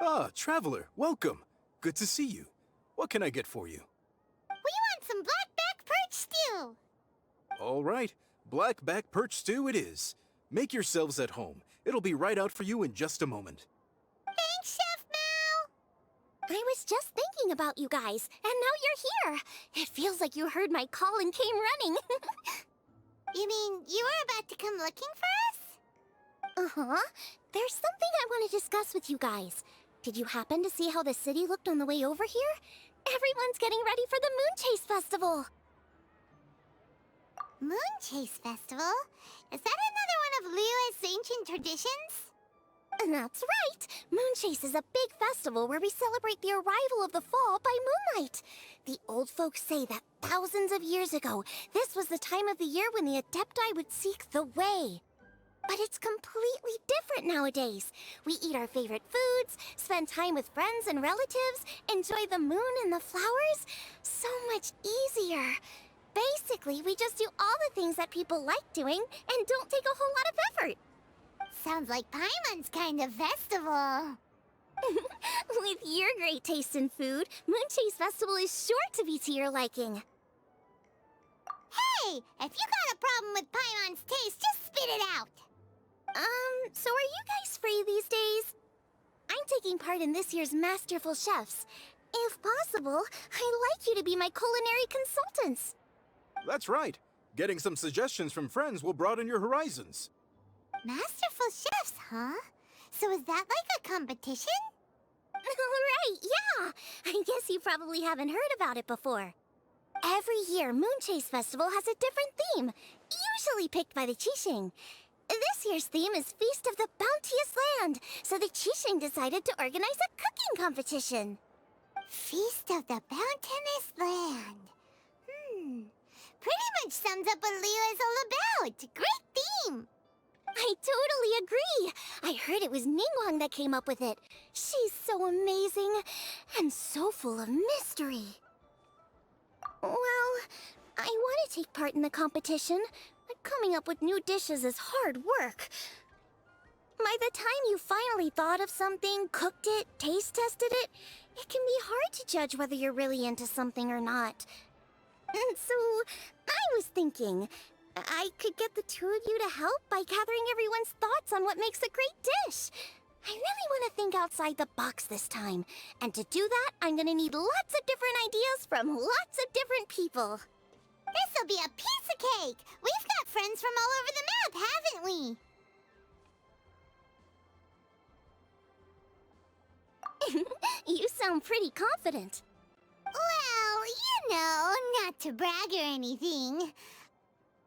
Ah, traveler, welcome. Good to see you. What can I get for you? We want some blackback perch stew. All right, blackback perch stew it is. Make yourselves at home. It'll be right out for you in just a moment. Thanks, Chef Mal. I was just thinking about you guys, and now you're here. It feels like you heard my call and came running. You mean you were about to come looking for us? Uh-huh. There's something I want to discuss with you guys. Did you happen to see how the city looked on the way over here? Everyone's getting ready for the Moon Chase Festival. Moon Chase Festival? Is that another one of Liyue's ancient traditions? That's right! Moon Chase is a big festival where we celebrate the arrival of the fall by moonlight. The old folks say that thousands of years ago, this was the time of the year when the Adepti would seek the way. But it's completely different nowadays. We eat our favorite foods, spend time with friends and relatives, enjoy the moon and the flowers. So much easier. Basically, we just do all the things that people like doing and don't take a whole lot of effort. Sounds like Paimon's kind of festival. With your great taste in food, Moon Chase Festival is sure to be to your liking. Hey, if you got a problem with Paimon's taste, just spit it out. So are you guys free these days? I'm taking part in this year's Masterful Chefs. If possible, I'd like you to be my culinary consultants. That's right. Getting some suggestions from friends will broaden your horizons. Masterful chefs, huh? So is that like a competition? Right, yeah! I guess you probably haven't heard about it before. Every year, Moon Chase Festival has a different theme, usually picked by the Qixing. This year's theme is Feast of the Bounteous Land, so the Qixing decided to organize a cooking competition. Feast of the Bounteous Land. Pretty much sums up what Liyue is all about. Great theme. I totally agree. I heard it was Ningguang that came up with it. She's so amazing and so full of mystery. Well, I want to take part in the competition, but coming up with new dishes is hard work. By the time you finally thought of something, cooked it, taste tested it, it can be hard to judge whether you're really into something or not. So, I was thinking, I could get the two of you to help by gathering everyone's thoughts on what makes a great dish. I really want to think outside the box this time. And to do that, I'm gonna need lots of different ideas from lots of different people. This'll be a piece of cake. We've got friends from all over the map, haven't we? You sound pretty confident. Well, you know, not to brag or anything.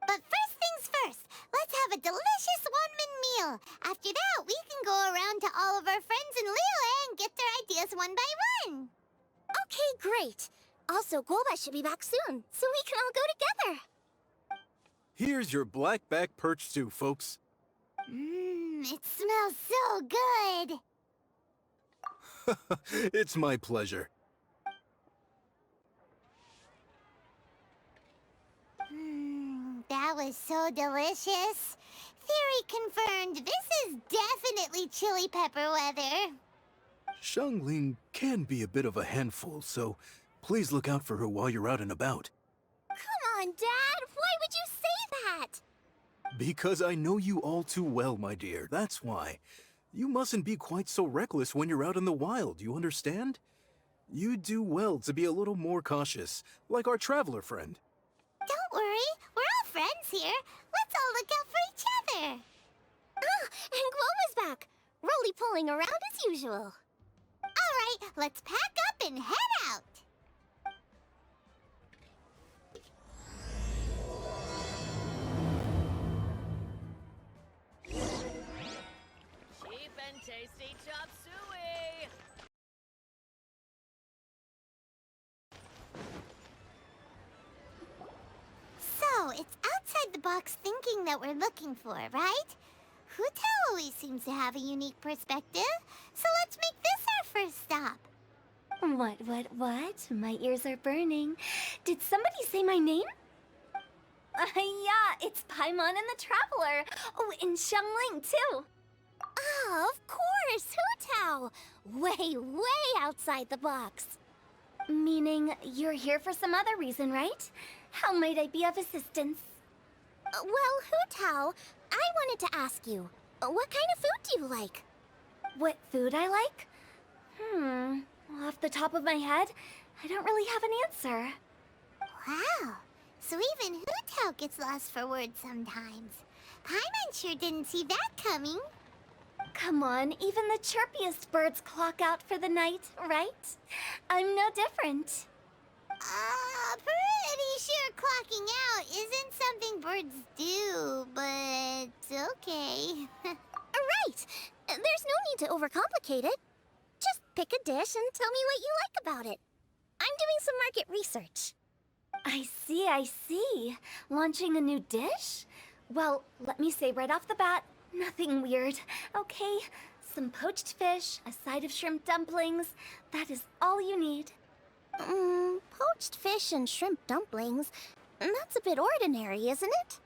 But first things first, let's have a delicious one-man meal. After that, we can go around to all of our friends in Liyue and get their ideas one by one. Okay, great. Also, Golba should be back soon, so we can all go together. Here's your blackback perch stew, folks. It smells so good. It's my pleasure. That was so delicious. Theory confirmed, this is definitely chili pepper weather. Xiangling can be a bit of a handful, so please look out for her while you're out and about. Come on, Dad! Why would you say that? Because I know you all too well, my dear, that's why. You mustn't be quite so reckless when you're out in the wild, you understand? You do well to be a little more cautious, like our traveler friend. Don't worry, we're all friends here. Let's all look out for each other. Ah, and Guoma's back. Roly-poling around as usual. All right, let's pack up and head out. Cheap and tasty chop suey! So, it's outside the box thinking that we're looking for, right? Huta always seems to have a unique perspective, so let's make this our first stop. What? My ears are burning. Did somebody say my name? Yeah, it's Paimon and the Traveler. Oh, and Xiangling, too. Ah, of course, Hu-Tao! Way, way outside the box. Meaning you're here for some other reason, right? How might I be of assistance? Well, Hu-Tao, I wanted to ask you, what kind of food do you like? What food I like? Off the top of my head, I don't really have an answer. Wow. So even Hu-Tao gets lost for words sometimes. Paimon sure didn't see that coming. Come on, even the chirpiest birds clock out for the night, right? I'm no different. Pretty sure clocking out isn't something birds do, but okay. Right! There's no need to overcomplicate it. Just pick a dish and tell me what you like about it. I'm doing some market research. I see. Launching a new dish? Well, let me say right off the bat, nothing weird, okay? Some poached fish, a side of shrimp dumplings. That is all you need. Poached fish and shrimp dumplings. That's a bit ordinary, isn't it?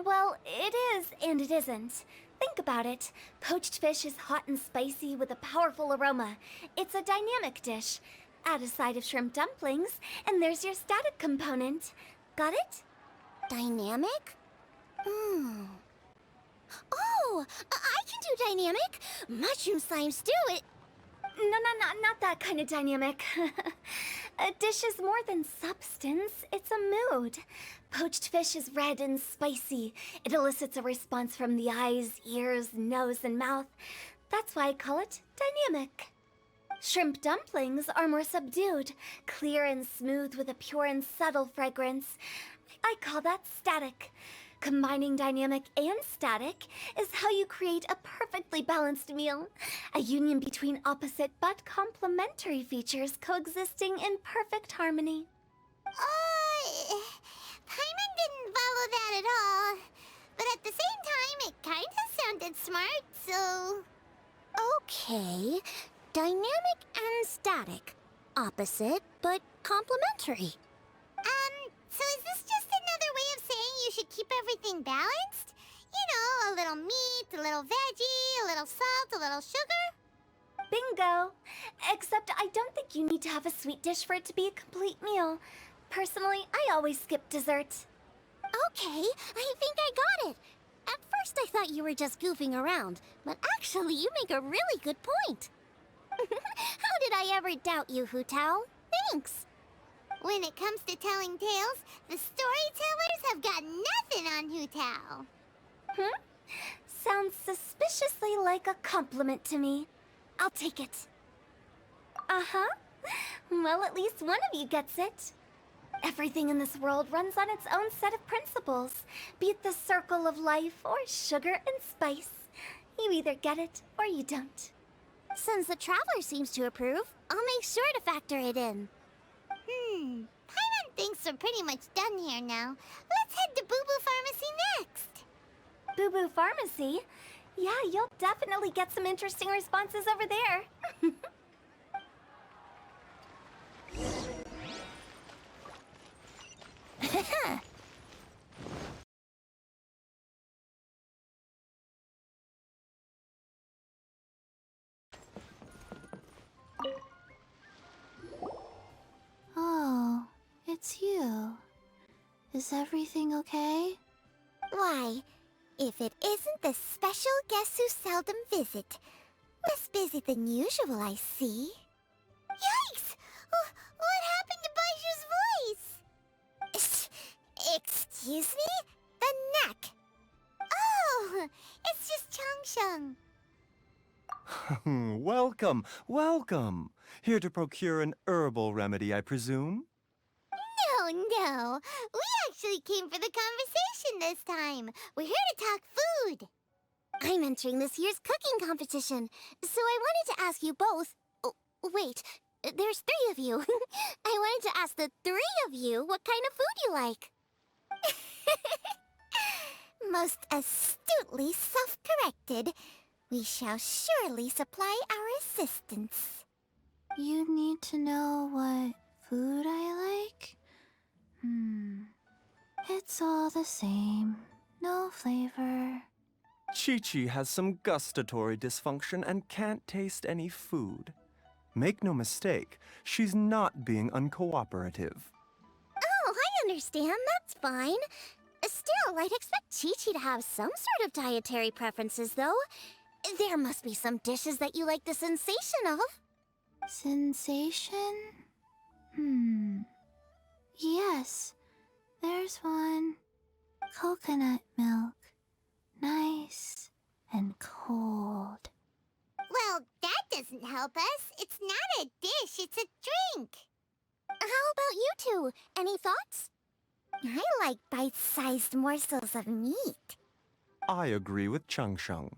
Well, it is and it isn't. Think about it. Poached fish is hot and spicy with a powerful aroma. It's a dynamic dish. Add a side of shrimp dumplings, and there's your static component. Got it? Dynamic? Oh, I can do dynamic. Mushroom slime stew it. No, not that kind of dynamic. A dish is more than substance, it's a mood. Poached fish is red and spicy. It elicits a response from the eyes, ears, nose, and mouth. That's why I call it dynamic. Shrimp dumplings are more subdued, clear and smooth with a pure and subtle fragrance. I call that static. Combining dynamic and static is how you create a perfectly balanced meal. A union between opposite but complementary features coexisting in perfect harmony. Paimon didn't follow that at all. But at the same time, it kinda sounded smart, so... Okay, dynamic and static. Opposite, but complementary. So is this just another way of saying you should keep everything balanced? You know, a little meat, a little veggie, a little salt, a little sugar? Bingo! Except I don't think you need to have a sweet dish for it to be a complete meal. Personally, I always skip dessert. Okay, I think I got it. At first I thought you were just goofing around, but actually you make a really good point. How did I ever doubt you, Hu-Tao? Thanks. When it comes to telling tales, the storytellers have got nothing on Hu-Tao. Sounds suspiciously like a compliment to me. I'll take it. Uh-huh. Well, at least one of you gets it. Everything in this world runs on its own set of principles, be it the circle of life or sugar and spice. You either get it or you don't. Since the Traveler seems to approve, I'll make sure to factor it in. Paimon thinks we're pretty much done here now. Let's head to Boo Boo Pharmacy next. Boo Boo Pharmacy? Yeah, you'll definitely get some interesting responses over there. Oh, it's you. Is everything okay? Why, if it isn't the special guests who seldom visit. Less busy than usual, I see. Yikes! What happened to Baiju's voice? Excuse me? The neck. Oh, it's just Changsheng. Welcome, welcome. Here to procure an herbal remedy, I presume? No. We actually came for the conversation this time. We're here to talk food. I'm entering this year's cooking competition, so I wanted to ask you both... Oh, wait, there's 3 of you. I wanted to ask the 3 of you what kind of food you like. Most astutely self-corrected. We shall surely supply our assistance. You need to know what food I like? It's all the same. No flavor. Chi-Chi has some gustatory dysfunction and can't taste any food. Make no mistake, she's not being uncooperative. Oh, I understand. That's fine. Still, I'd expect Chi-Chi to have some sort of dietary preferences, though. There must be some dishes that you like the sensation of. Sensation? Yes, there's one. Coconut milk. Nice and cold. Well, that doesn't help us. It's not a dish, it's a drink. How about you two? Any thoughts? I like bite-sized morsels of meat. I agree with Changsheng.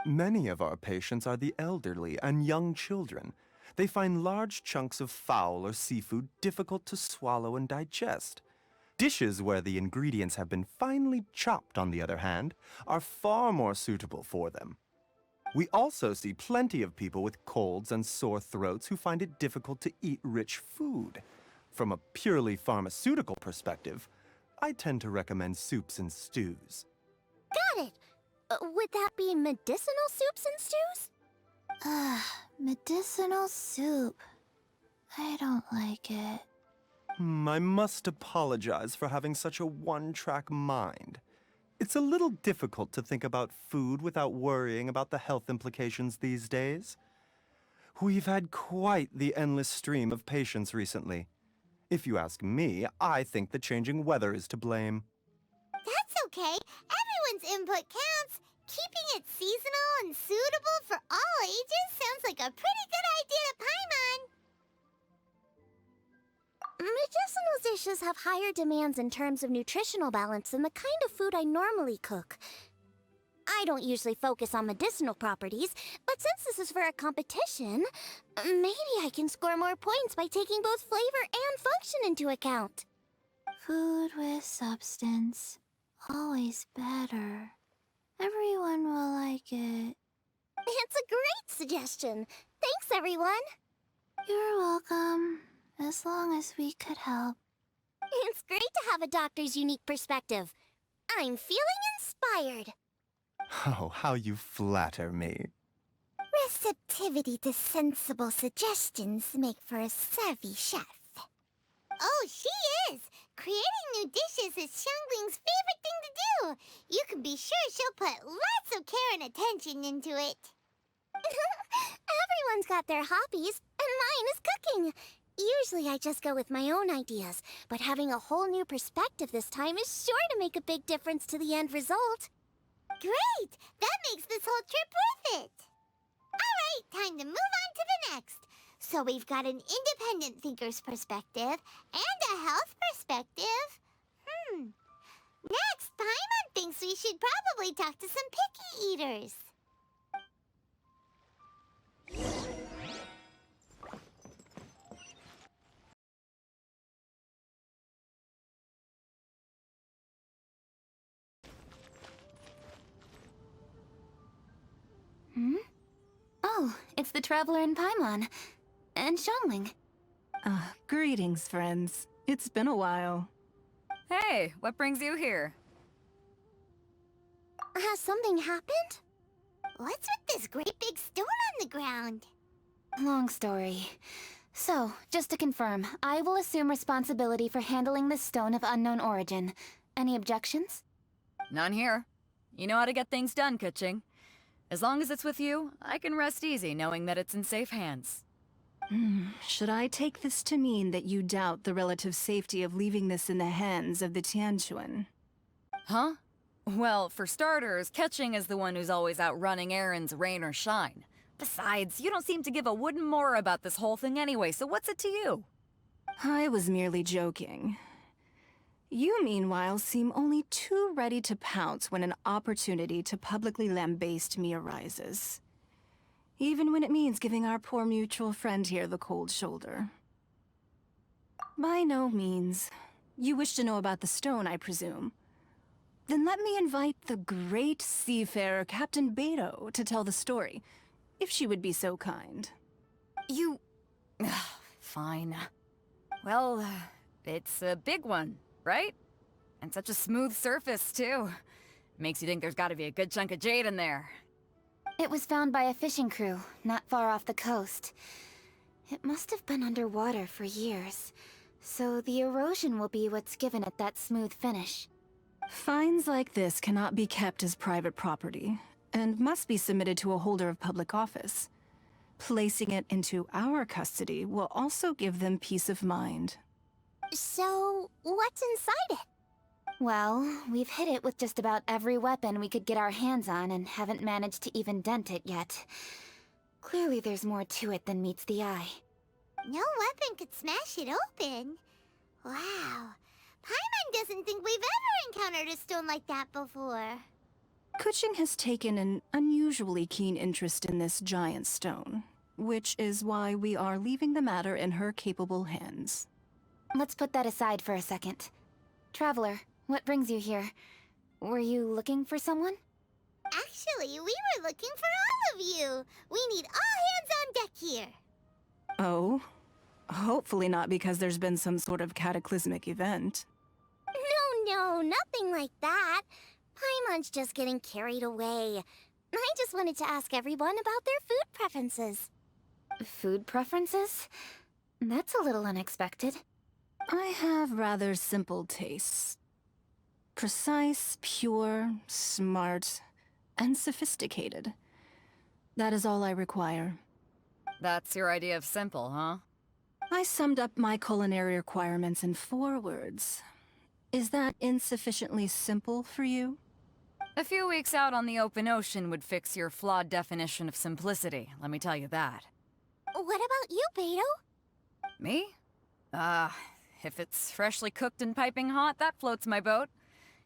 Many of our patients are the elderly and young children. They find large chunks of fowl or seafood difficult to swallow and digest. Dishes where the ingredients have been finely chopped, on the other hand, are far more suitable for them. We also see plenty of people with colds and sore throats who find it difficult to eat rich food. From a purely pharmaceutical perspective, I tend to recommend soups and stews. Got it. Would that be medicinal soups and stews? Medicinal soup. I don't like it. I must apologize for having such a one-track mind. It's a little difficult to think about food without worrying about the health implications these days. We've had quite the endless stream of patients recently. If you ask me, I think the changing weather is to blame. That's okay. Everyone's input counts. Keeping it seasonal and suitable for all ages sounds like a pretty good idea to Paimon. Medicinal dishes have higher demands in terms of nutritional balance than the kind of food I normally cook. I don't usually focus on medicinal properties, but since this is for a competition, maybe I can score more points by taking both flavor and function into account. Food with substance. Always better. Everyone will like it. It's a great suggestion. Thanks, everyone. You're welcome. As long as we could help. It's great to have a doctor's unique perspective. I'm feeling inspired. Oh, how you flatter me. Receptivity to sensible suggestions make for a savvy chef. Oh, she is! Creating new dishes is Xiangling's favorite thing to do. You can be sure she'll put lots of care and attention into it. Everyone's got their hobbies, and mine is cooking. Usually I just go with my own ideas, but having a whole new perspective this time is sure to make a big difference to the end result. Great! That makes this whole trip worth it. Alright, time to move on to the next. So we've got an independent thinker's perspective and a health perspective. Next, Paimon thinks we should probably talk to some picky eaters. Oh, it's the Traveler in Paimon. And Xiangling. Greetings, friends. It's been a while. Hey, what brings you here? Has something happened? What's with this great big stone on the ground? Long story. So, just to confirm, I will assume responsibility for handling this stone of unknown origin. Any objections? None here. You know how to get things done, Kuching. As long as it's with you, I can rest easy knowing that it's in safe hands. Should I take this to mean that you doubt the relative safety of leaving this in the hands of the Tianquan? Huh? Well, for starters, Kuching is the one who's always out running errands, rain or shine. Besides, you don't seem to give a wooden more about this whole thing anyway, so what's it to you? I was merely joking. You, meanwhile, seem only too ready to pounce when an opportunity to publicly lambaste me arises. Even when it means giving our poor mutual friend here the cold shoulder. By no means. You wish to know about the stone, I presume. Then let me invite the great seafarer Captain Beto to tell the story, if she would be so kind. You... Fine. Well, it's a big one, right? And such a smooth surface, too. Makes you think there's gotta be a good chunk of jade in there. It was found by a fishing crew, not far off the coast. It must have been underwater for years, so the erosion will be what's given it that smooth finish. Finds like this cannot be kept as private property, and must be submitted to a holder of public office. Placing it into our custody will also give them peace of mind. So, what's inside it? Well, we've hit it with just about every weapon we could get our hands on and haven't managed to even dent it yet. Clearly there's more to it than meets the eye. No weapon could smash it open. Wow. Paimon doesn't think we've ever encountered a stone like that before. Kuching has taken an unusually keen interest in this giant stone, which is why we are leaving the matter in her capable hands. Let's put that aside for a second. Traveler, what brings you here? Were you looking for someone? Actually, we were looking for all of you. We need all hands on deck here. Oh? Hopefully not because there's been some sort of cataclysmic event. No, nothing like that. Paimon's just getting carried away. I just wanted to ask everyone about their food preferences. Food preferences? That's a little unexpected. I have rather simple tastes. Precise, pure, smart, and sophisticated. That is all I require. That's your idea of simple, huh? I summed up my culinary requirements in 4 words. Is that insufficiently simple for you? A few weeks out on the open ocean would fix your flawed definition of simplicity, let me tell you that. What about you, Beto? Me? If it's freshly cooked and piping hot, that floats my boat.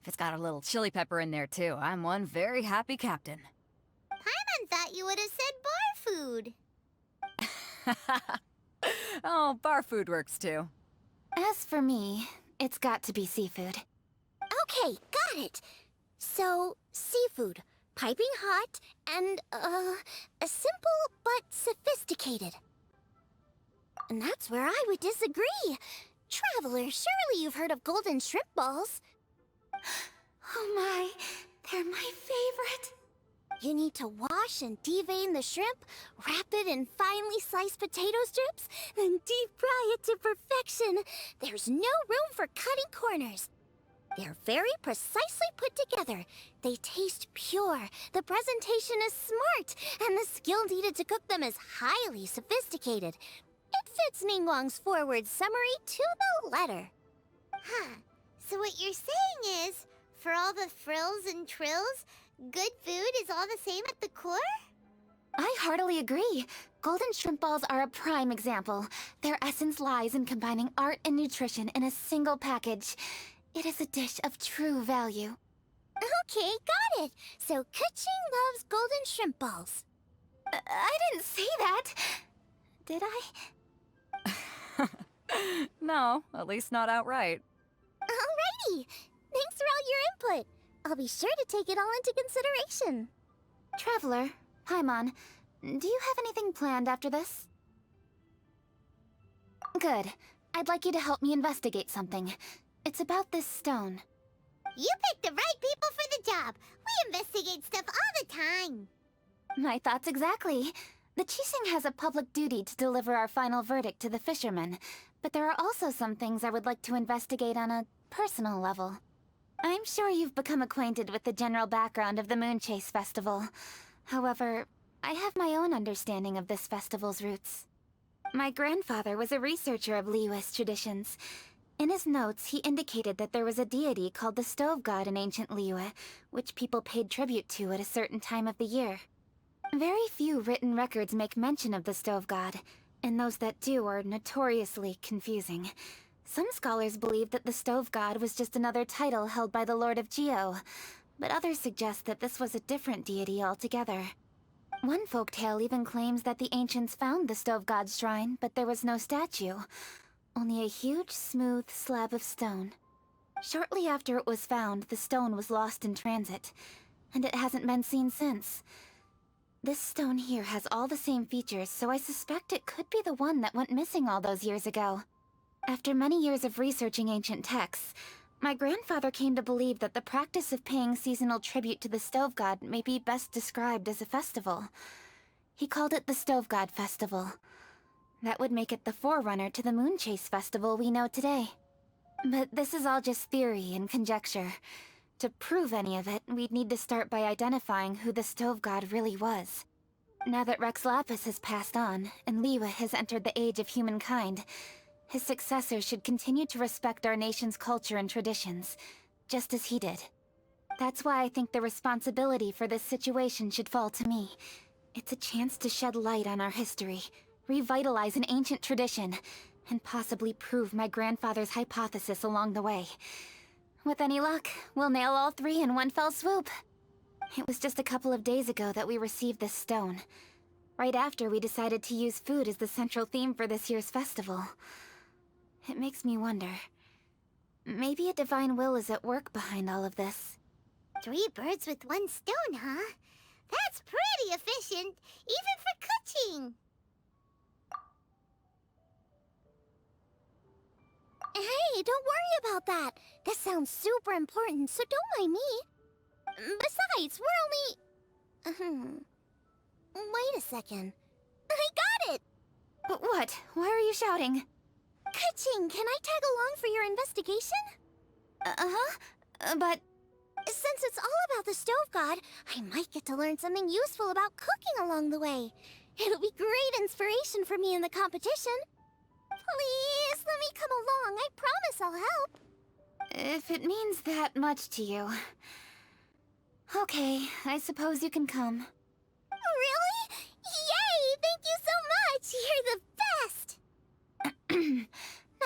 If it's got a little chili pepper in there too, I'm one very happy captain. Paimon thought you would have said bar food. Oh, bar food works too. As for me, it's got to be seafood. Okay, got it. So, seafood, piping hot, and, simple but sophisticated. And that's where I would disagree. Traveler, surely you've heard of golden shrimp balls. Oh my, they're my favorite. You need to wash and devein the shrimp, wrap it in finely sliced potato strips, then deep fry it to perfection. There's no room for cutting corners. They're very precisely put together. They taste pure, the presentation is smart, and the skill needed to cook them is highly sophisticated. It fits Ningguang's forward summary to the letter. Huh. So what you're saying is, for all the frills and trills, good food is all the same at the core? I heartily agree. Golden shrimp balls are a prime example. Their essence lies in combining art and nutrition in a single package. It is a dish of true value. Okay, got it. So Kuching loves golden shrimp balls. I didn't say that. Did I? No, at least not outright. Alrighty. Thanks for all your input. I'll be sure to take it all into consideration. Traveler, Paimon, do you have anything planned after this? Good. I'd like you to help me investigate something. It's about this stone. You picked the right people for the job. We investigate stuff all the time. My thoughts exactly. The Qixing has a public duty to deliver our final verdict to the fishermen, but there are also some things I would like to investigate on a personal level. I'm sure you've become acquainted with the general background of the Moonchase Festival. However, I have my own understanding of this festival's roots. My grandfather was a researcher of Liyue's traditions. In his notes, he indicated that there was a deity called the Stove God in ancient Liyue, which people paid tribute to at a certain time of the year. Very few written records make mention of the Stove God, and those that do are notoriously confusing. Some scholars believe that the Stove God was just another title held by the Lord of Geo, but others suggest that this was a different deity altogether. One folktale even claims that the ancients found the Stove God's shrine, but there was no statue, only a huge, smooth slab of stone. Shortly after it was found, the stone was lost in transit, and it hasn't been seen since. This stone here has all the same features, so I suspect it could be the one that went missing all those years ago. After many years of researching ancient texts, My grandfather came to believe that the practice of paying seasonal tribute to the stove god may be best described as a festival. He called it the Stove God Festival. That would make it the forerunner to the Moon Chase Festival we know today. But this is all just theory and conjecture. To prove any of it, we'd need to start by identifying who the stove god really was. Now that Rex Lapis has passed on, and Liwa has entered the age of humankind, his successors should continue to respect our nation's culture and traditions, just as he did. That's why I think the responsibility for this situation should fall to me. It's a chance to shed light on our history, revitalize an ancient tradition, and possibly prove my grandfather's hypothesis along the way. With any luck, we'll nail all three in one fell swoop. It was just a couple of days ago that we received this stone. Right after we decided to use food as the central theme for this year's festival. It makes me wonder. Maybe a divine will is at work behind all of this. 3 birds with 1 stone, huh? That's pretty efficient, even for cooking. Hey, don't worry about that. This sounds super important, so don't mind me. Besides, we're only... Wait a second. I got it! What? Why are you shouting? Ka-ching, can I tag along for your investigation? But... Since it's all about the stove god, I might get to learn something useful about cooking along the way. It'll be great inspiration for me in the competition. Please, let me come along. I promise I'll help. If it means that much to you... Okay, I suppose you can come. Really? Yay! Thank you so much! You're the best!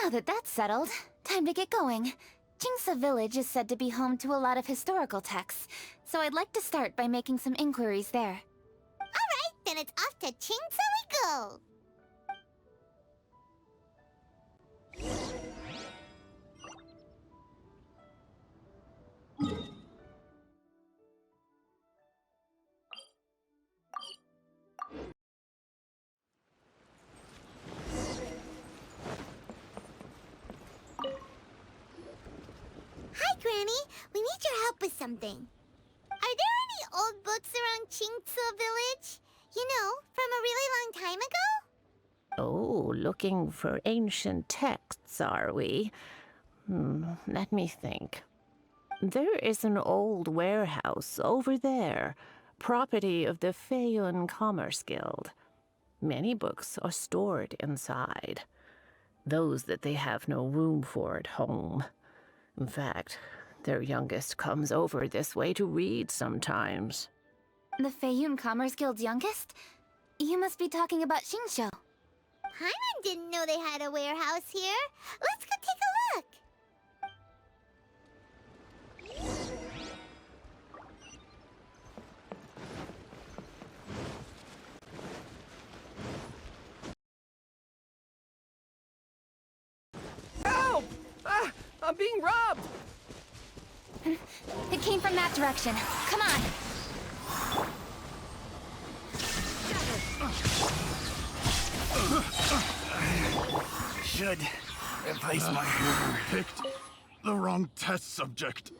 Now that that's settled, time to get going. Jingsa Village is said to be home to a lot of historical texts, so I'd like to start by making some inquiries there. Alright, then it's off to Chingsa we go. Hi, Granny. We need your help with something. Are there any old books around Chingsa Village? You know, from a really long time ago? Oh, looking for ancient texts, are we? Let me think. There is an old warehouse over there, property of the Feiyun Commerce Guild. Many books are stored inside, those that they have no room for at home. In fact, their youngest comes over this way to read sometimes. The Feiyun Commerce Guild's youngest? You must be talking about Xingqiu. Paimon didn't know they had a warehouse here. Let's go take a look. Help! Ah, I'm being robbed! It came from that direction. Come on! Should replace my picked the wrong test subject.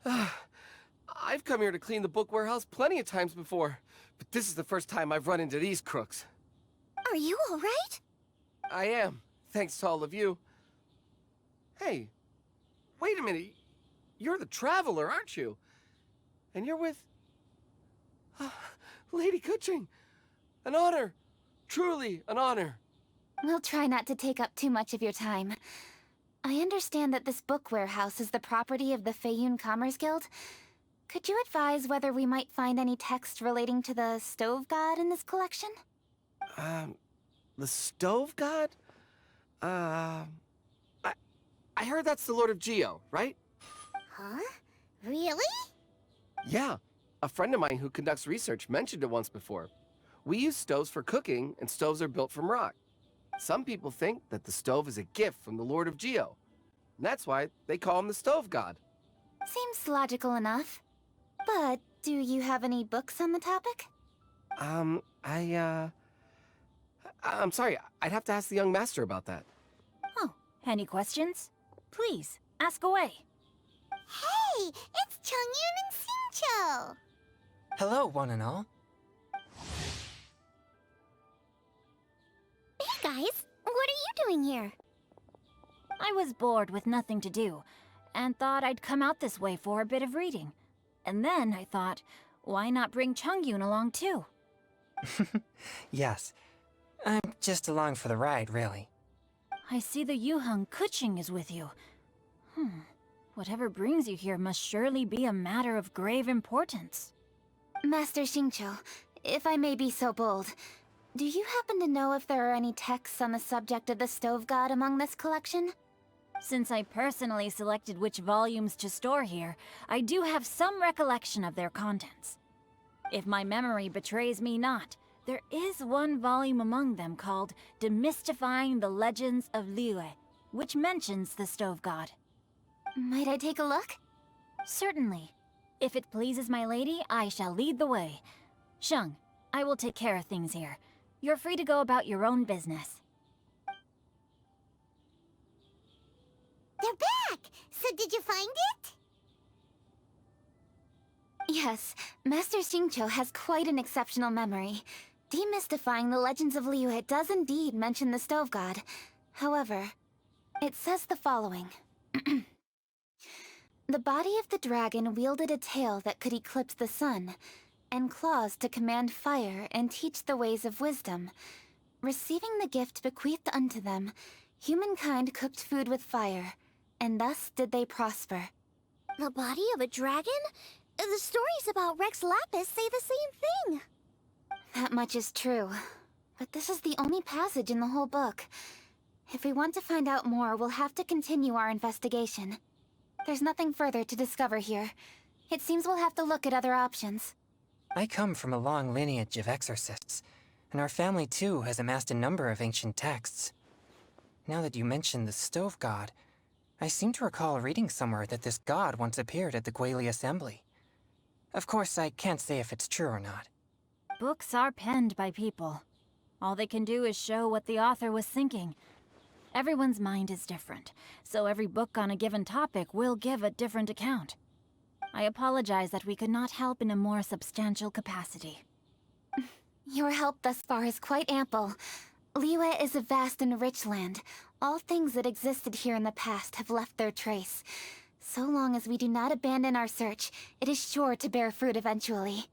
I've come here to clean the book warehouse plenty of times before, but this is the first time I've run into these crooks. Are you all right? I am, thanks to all of you. Hey, wait a minute. You're the Traveler, aren't you? And you're with... Lady Kuching. An honor. Truly an honor. We'll try not to take up too much of your time. I understand that this book warehouse is the property of the Feiyun Commerce Guild. Could you advise whether we might find any text relating to the stove god in this collection? The stove god? I heard that's the Lord of Geo, right? Huh? Really? Yeah. A friend of mine who conducts research mentioned it once before. We use stoves for cooking, and stoves are built from rock. Some people think that the stove is a gift from the Lord of Geo. And that's why they call him the stove god. Seems logical enough. But do you have any books on the topic? I'm sorry. I'd have to ask the young master about that. Oh, any questions? Please, ask away. Hey, it's Chongyun and Xingqiu. Hello, one and all. Hey guys, what are you doing here? I was bored with nothing to do, and thought I'd come out this way for a bit of reading. And then I thought, why not bring Chongyun along too? Yes. I'm just along for the ride, really. I see the Yuheng Kuching is with you. Whatever brings you here must surely be a matter of grave importance. Master Xingqiu, if I may be so bold, do you happen to know if there are any texts on the subject of the Stove God among this collection? Since I personally selected which volumes to store here, I do have some recollection of their contents. If my memory betrays me not, there is one volume among them called Demystifying the Legends of Liyue, which mentions the Stove God. Might I take a look? Certainly. If it pleases my lady, I shall lead the way. Sheng, I will take care of things here. You're free to go about your own business. They're back! So did you find it? Yes, Master Xingqiu has quite an exceptional memory. Demystifying the Legends of Liyue does indeed mention the Stove God. However, it says the following. The body of the dragon wielded a tail that could eclipse the sun, and claws to command fire and teach the ways of wisdom. Receiving the gift bequeathed unto them, humankind cooked food with fire, and thus did they prosper. The body of a dragon? The stories about Rex Lapis say the same thing. That much is true, but this is the only passage in the whole book. If we want to find out more, we'll have to continue our investigation. There's nothing further to discover here. It seems we'll have to look at other options. I come from a long lineage of exorcists, and our family too has amassed a number of ancient texts. Now that you mention the Stove God, I seem to recall reading somewhere that this god once appeared at the Guili Assembly. Of course, I can't say if it's true or not. Books are penned by people. All they can do is show what the author was thinking. Everyone's mind is different, so every book on a given topic will give a different account. I apologize that we could not help in a more substantial capacity. Your help thus far is quite ample. Liyue is a vast and rich land. All things that existed here in the past have left their trace. So long as we do not abandon our search, it is sure to bear fruit eventually.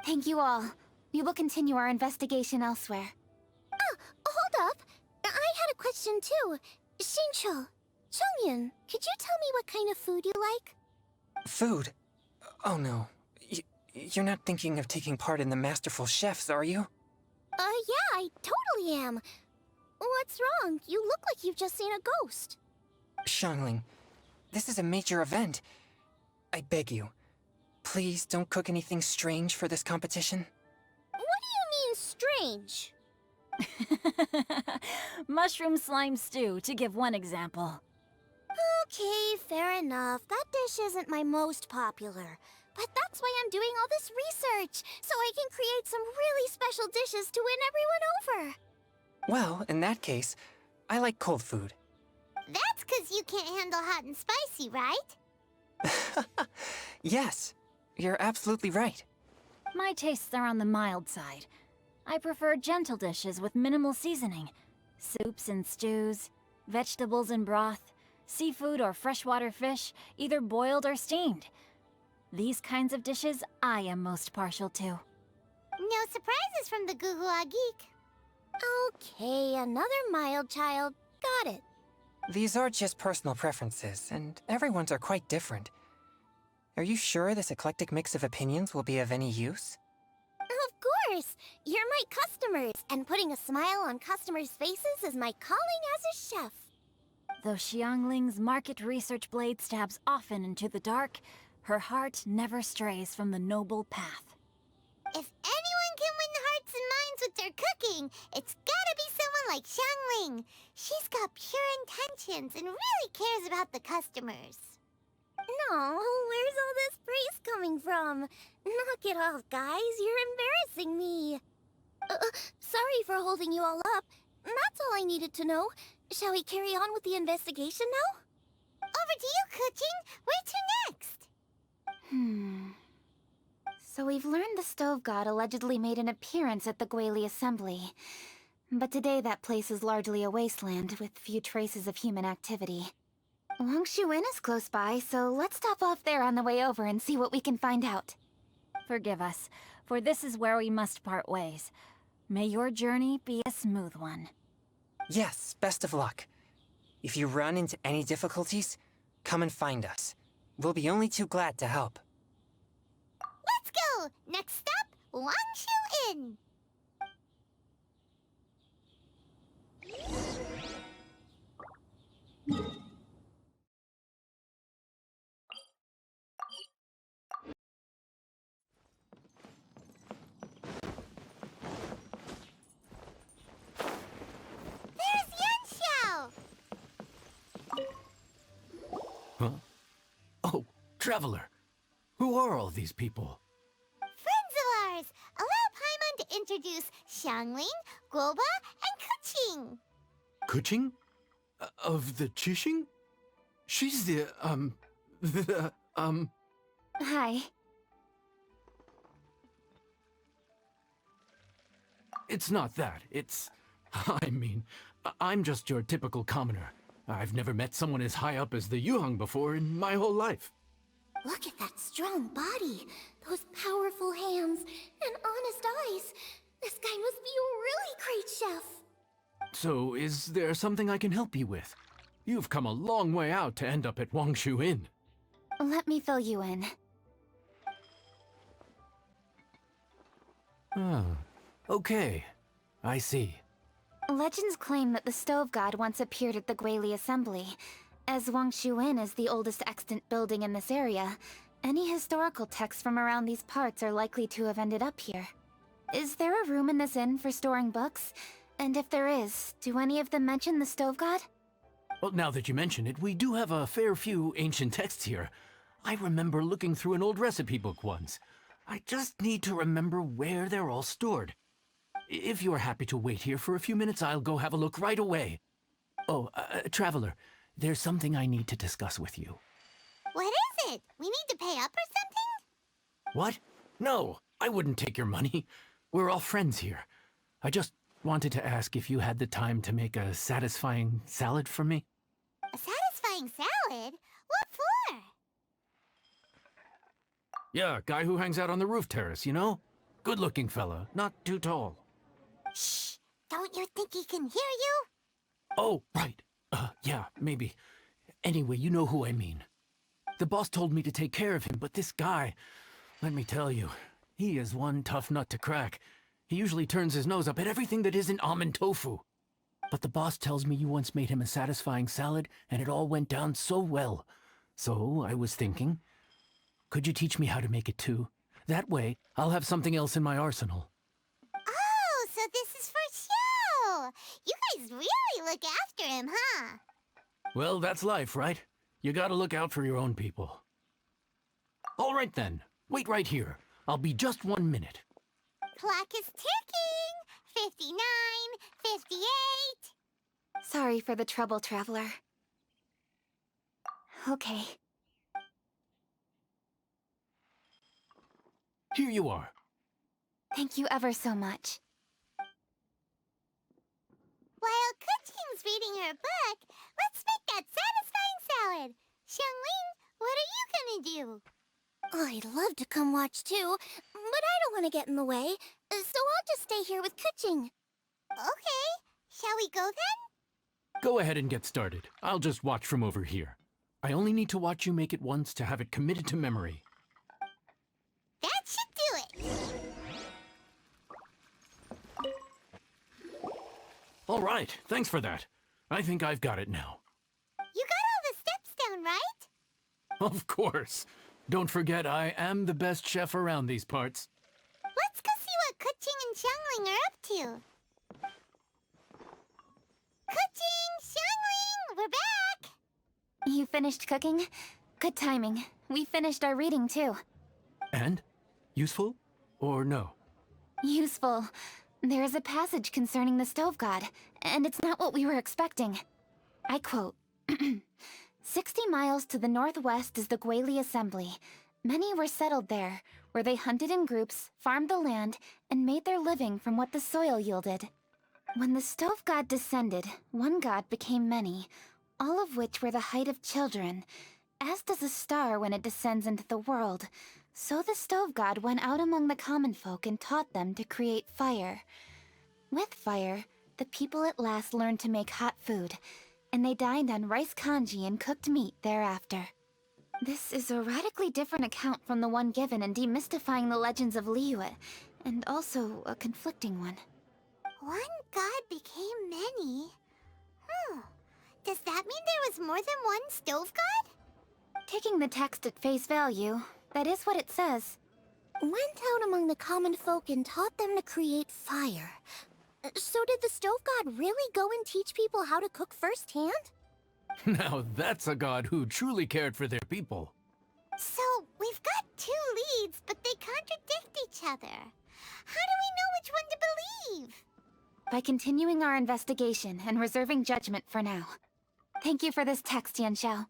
Thank you all. We will continue our investigation elsewhere. Hold up. I had a question too. Xingqiu, Chongyun, could you tell me what kind of food you like? Food? Oh no. You're not thinking of taking part in the Masterful Chefs, are you? Yeah, I totally am. What's wrong? You look like you've just seen a ghost. Xiangling, this is a major event. I beg you, please don't cook anything strange for this competition. What do you mean, strange? Mushroom slime stew, to give one example. Okay, fair enough. That dish isn't my most popular. But that's why I'm doing all this research, so I can create some really special dishes to win everyone over. Well, in that case, I like cold food. That's 'cause you can't handle hot and spicy, right? Yes, you're absolutely right. My tastes are on the mild side. I prefer gentle dishes with minimal seasoning. Soups and stews, vegetables and broth, seafood or freshwater fish, either boiled or steamed. These kinds of dishes I am most partial to. No surprises from the Guhua Geek. Okay, another mild child. Got it. These are just personal preferences, and everyone's are quite different. Are you sure this eclectic mix of opinions will be of any use? Of course! You're my customers, and putting a smile on customers' faces is my calling as a chef. Though Xiangling's market research blade stabs often into the dark, her heart never strays from the noble path. If anyone can win the hearts and minds with their cooking, it's gotta be someone like Xiangling. She's got pure intentions and really cares about the customers. No, where's all this praise coming from? Knock it off, guys. You're embarrassing me. Sorry for holding you all up. That's all I needed to know. Shall we carry on with the investigation now? Over to you, Kuching. Where to next? So we've learned the Stove God allegedly made an appearance at the Guili Assembly. But today that place is largely a wasteland with few traces of human activity. Wangshu Inn is close by, so let's stop off there on the way over and see what we can find out. Forgive us, for this is where we must part ways. May your journey be a smooth one. Yes, best of luck. If you run into any difficulties, come and find us. We'll be only too glad to help. Let's go! Next stop, Wangshu Inn. Huh? Oh, Traveler. Who are all these people? Friends of ours! Allow Paimon to introduce Xiangling, Guoba, and Kuching. Kuching? Of the Chishing? She's the, Hi. It's not that. It's... I mean, I'm just your typical commoner. I've never met someone as high up as the Yuheng before in my whole life. Look at that strong body, those powerful hands, and honest eyes. This guy must be a really great chef. So, is there something I can help you with? You've come a long way out to end up at Wangshu Inn. Let me fill you in. Ah, okay. I see. Legends claim that the Stove God once appeared at the Guili Assembly. As Wangshu Inn is the oldest extant building in this area, any historical texts from around these parts are likely to have ended up here. Is there a room in this inn for storing books? And if there is, do any of them mention the Stove God? Well, now that you mention it, we do have a fair few ancient texts here. I remember looking through an old recipe book once. I just need to remember where they're all stored. If you're happy to wait here for a few minutes, I'll go have a look right away. Oh, Traveler, there's something I need to discuss with you. What is it? We need to pay up or something? What? No, I wouldn't take your money. We're all friends here. I just wanted to ask if you had the time to make a satisfying salad for me. A satisfying salad? What for? Yeah, guy who hangs out on the roof terrace, you know? Good-looking fella, not too tall. Shh! Don't you think he can hear you? Oh, right. Yeah, maybe. Anyway, you know who I mean. The boss told me to take care of him, but this guy, let me tell you, he is one tough nut to crack. He usually turns his nose up at everything that isn't almond tofu. But the boss tells me you once made him a satisfying salad, and it all went down so well. So I was thinking, could you teach me how to make it too? That way, I'll have something else in my arsenal. Oh, so this is for show! You guys really look after him, huh? Well, that's life, right? You gotta look out for your own people. All right then, wait right here. I'll be just 1 minute. Clock is ticking! 59, 58... Sorry for the trouble, Traveler. Okay. Here you are. Thank you ever so much. While Kuching's reading her book, let's make that satisfying salad. Xiangling, what are you gonna do? I'd love to come watch too, but I don't want to get in the way, so I'll just stay here with Kuching. Okay, shall we go then? Go ahead and get started. I'll just watch from over here. I only need to watch you make it once to have it committed to memory. That should do it. All right, thanks for that. I think I've got it now. You got all the steps down, right? Of course. Don't forget, I am the best chef around these parts. Let's go see what Kuching and Xiangling are up to. Kuching, Xiangling, we're back! You finished cooking? Good timing. We finished our reading too. And? Useful? Or no? Useful. There is a passage concerning the Stove God, and it's not what we were expecting. I quote, 60 miles to the northwest is the Guili Assembly. Many were settled there, where they hunted in groups, farmed the land, and made their living from what the soil yielded. When the stove god descended, one god became many, all of which were the height of children. As does a star when it descends into the world, so the stove god went out among the common folk and taught them to create fire. With fire, the people at last learned to make hot food, and they dined on rice congee and cooked meat thereafter. This is a radically different account from the one given in Demystifying the Legends of Liyue, and also a conflicting one. One god became many? Does that mean there was more than one stove god? Taking the text at face value, that is what it says. Went out among the common folk and taught them to create fire. So did the stove god really go and teach people how to cook firsthand? Now that's a god who truly cared for their people. So, we've got two leads, but they contradict each other. How do we know which one to believe? By continuing our investigation and reserving judgment for now. Thank you for this text, Yanxiao.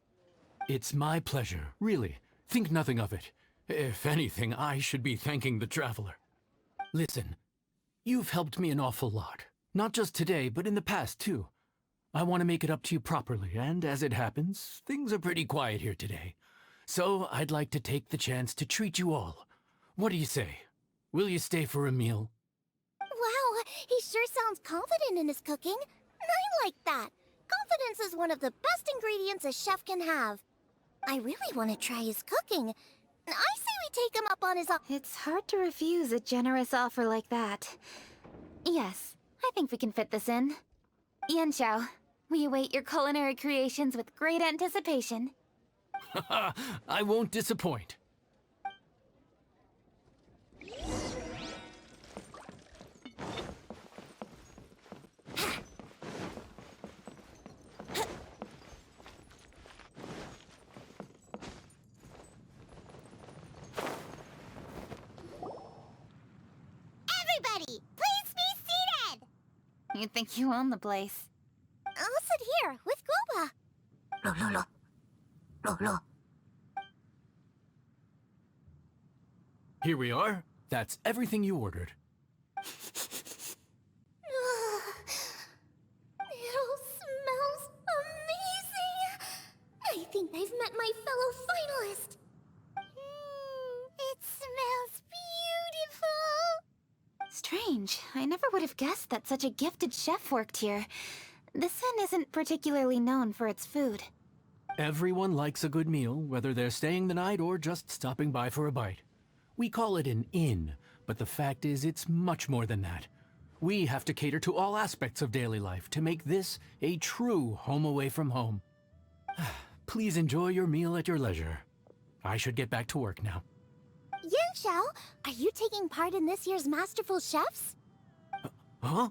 It's my pleasure, really. Think nothing of it. If anything, I should be thanking the traveler. Listen, you've helped me an awful lot. Not just today, but in the past, too. I want to make it up to you properly, and as it happens, things are pretty quiet here today. So I'd like to take the chance to treat you all. What do you say? Will you stay for a meal? Wow, he sure sounds confident in his cooking. I like that. Confidence is one of the best ingredients a chef can have. I really want to try his cooking. I say we take him up on his... It's hard to refuse a generous offer like that. Yes, I think we can fit this in. Yanxiao, we await your culinary creations with great anticipation. I won't disappoint. Everybody, please be seated! You think you own the place. I'll sit here with Guoba. Here we are. That's everything you ordered. It all smells amazing. I think I've met my fellow finalist. It smells beautiful. Strange. I never would have guessed that such a gifted chef worked here. This inn isn't particularly known for its food. Everyone likes a good meal, whether they're staying the night or just stopping by for a bite. We call it an inn, but the fact is it's much more than that. We have to cater to all aspects of daily life to make this a true home away from home. Please enjoy your meal at your leisure. I should get back to work now. Yanxiao, are you taking part in this year's Masterful Chefs? Huh?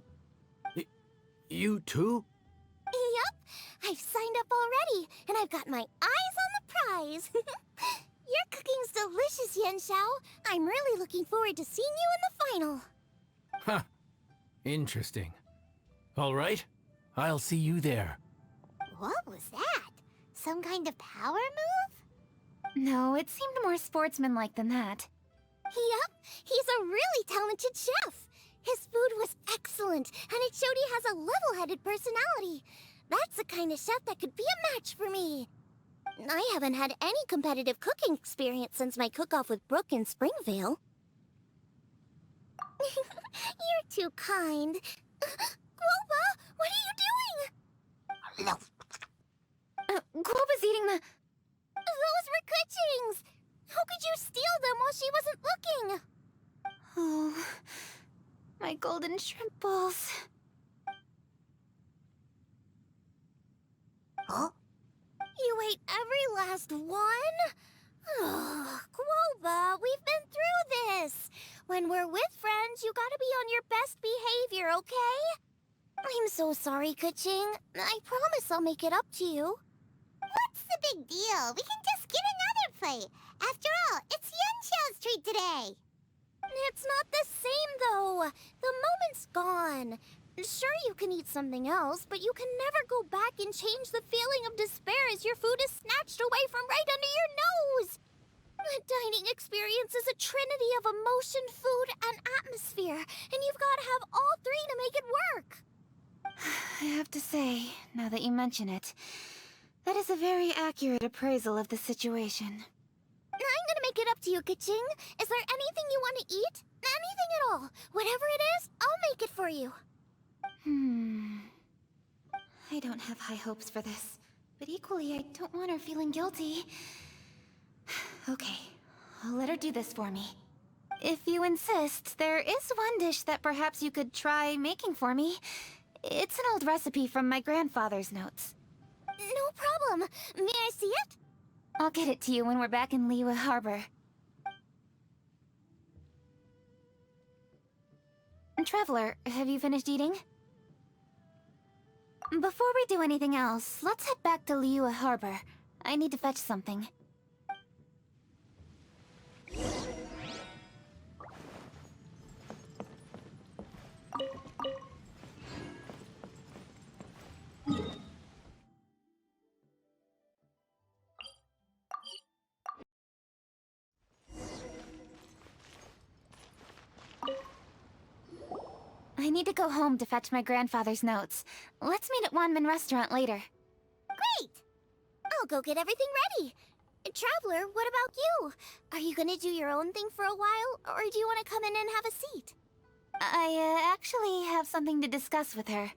You too? Yup, I've signed up already, and I've got my eyes on the prize. Your cooking's delicious, Yanxiao. I'm really looking forward to seeing you in the final. Huh. Interesting. All right, I'll see you there. What was that? Some kind of power move? No, it seemed more sportsmanlike than that. Yup, he's a really talented chef. His food was excellent, and it showed he has a level-headed personality. That's the kind of chef that could be a match for me. I haven't had any competitive cooking experience since my cook-off with Brooke in Springvale. You're too kind. Guoba, what are you doing? Guoba's eating the... Those were Kuching's! How could you steal them while she wasn't looking? Oh, my golden shrimp balls. Huh? You ate every last one? Oh, Guoba, we've been through this. When we're with friends, you gotta be on your best behavior, okay? I'm so sorry, Kuching. I promise I'll make it up to you. What's the big deal? We can just get another plate. After all, it's Yanxiao's treat today. It's not the same, though. The moment's gone. Sure, you can eat something else, but you can never go back and change the feeling of despair as your food is snatched away from right under your nose. The dining experience is a trinity of emotion, food, and atmosphere, and you've got to have all three to make it work. I have to say, now that you mention it, that is a very accurate appraisal of the situation. I'm gonna make it up to you, Kaching. Is there anything you want to eat? Anything at all. Whatever it is, I'll make it for you. I don't have high hopes for this, but equally I don't want her feeling guilty. Okay, I'll let her do this for me. If you insist, there is one dish that perhaps you could try making for me. It's an old recipe from my grandfather's notes. No problem. May I see it? I'll get it to you when we're back in Liyue Harbor. Traveler, have you finished eating? Before we do anything else, let's head back to Liyue Harbor. I need to fetch something. I need to go home to fetch my grandfather's notes. Let's meet at Wanmin Restaurant later. Great! I'll go get everything ready. Traveler, what about you? Are you gonna do your own thing for a while, or do you want to come in and have a seat? I actually have something to discuss with her.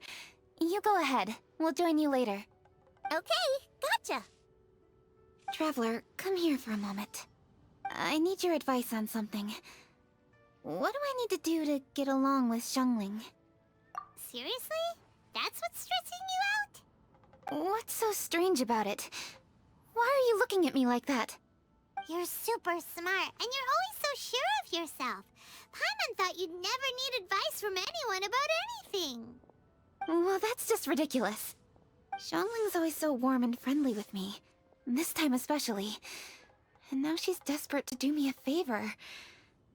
You go ahead. We'll join you later. Okay, gotcha. Traveler, come here for a moment. I need your advice on something. What do I need to do to get along with Xiangling? Seriously? That's what's stressing you out? What's so strange about it? Why are you looking at me like that? You're super smart, and you're always so sure of yourself. Paimon thought you'd never need advice from anyone about anything. Well, that's just ridiculous. Xiangling's always so warm and friendly with me. This time especially. And now she's desperate to do me a favor.